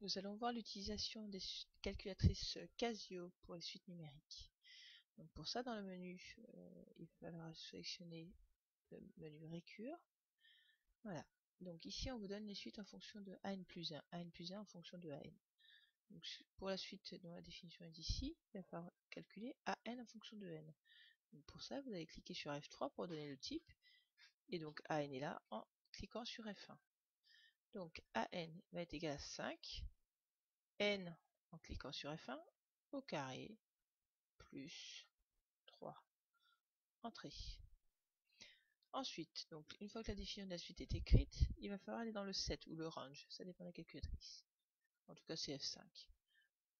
Nous allons voir l'utilisation des calculatrices Casio pour les suites numériques. Donc pour ça, dans le menu, il va falloir sélectionner le menu Récure. Voilà. Donc ici, on vous donne les suites en fonction de AN plus 1, AN plus 1 en fonction de AN. Donc pour la suite dont la définition est ici, il va falloir calculer AN en fonction de N. Donc pour ça, vous allez cliquer sur F3 pour donner le type. Et donc AN est là en cliquant sur F1. Donc AN va être égal à 5. N en cliquant sur F1 au carré plus 3. Entrée. Ensuite, donc une fois que la définition de la suite est écrite, il va falloir aller dans le set ou le range, ça dépend de la calculatrice. En tout cas c'est F5.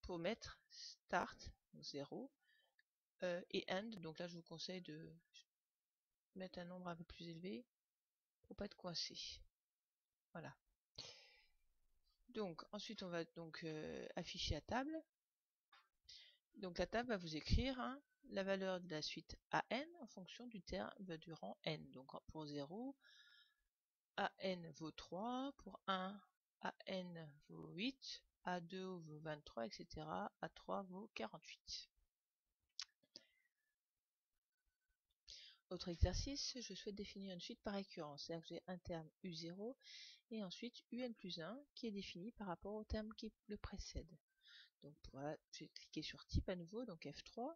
Pour mettre start, donc 0, et end, donc là je vous conseille de mettre un nombre un peu plus élevé pour pas être coincé. Voilà. Donc ensuite on va donc afficher la table. Donc la table va vous écrire la valeur de la suite AN en fonction du terme du rang N. Donc pour 0, AN vaut 3, pour 1, AN vaut 8, A2 vaut 23, etc. A3 vaut 48. Autre exercice, je souhaite définir une suite par récurrence, c'est-à-dire que j'ai un terme U0 et ensuite UN plus 1 qui est défini par rapport au terme qui le précède. Donc voilà, je vais cliquer sur type à nouveau, donc F3,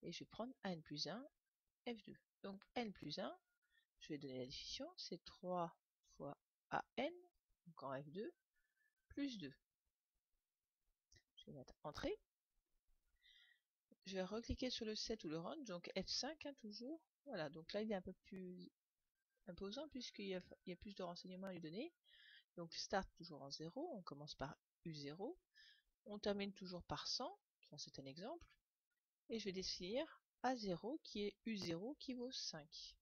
et je vais prendre AN plus 1, F2. Donc N plus 1, je vais donner la définition, c'est 3 fois AN, donc en F2, plus 2. Je vais mettre entrée. Je vais recliquer sur le set ou le range, donc F5 toujours. Voilà, donc là il est un peu plus imposant puisqu'il y a plus de renseignements à lui donner. Donc start toujours en 0, on commence par U0. On termine toujours par 100, enfin, c'est un exemple. Et je vais définir A0 qui est U0 qui vaut 5.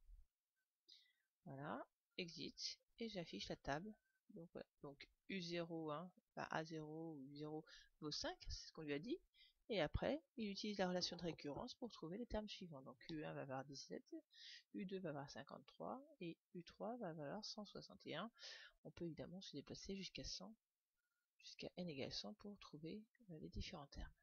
Voilà, exit, et j'affiche la table. Donc, voilà. Donc U0, enfin A0 ou U0 vaut 5, c'est ce qu'on lui a dit. Et après, il utilise la relation de récurrence pour trouver les termes suivants. Donc U1 va valoir 17, U2 va valoir 53 et U3 va valoir 161. On peut évidemment se déplacer jusqu'à 100, jusqu'à n égale 100 pour trouver les différents termes.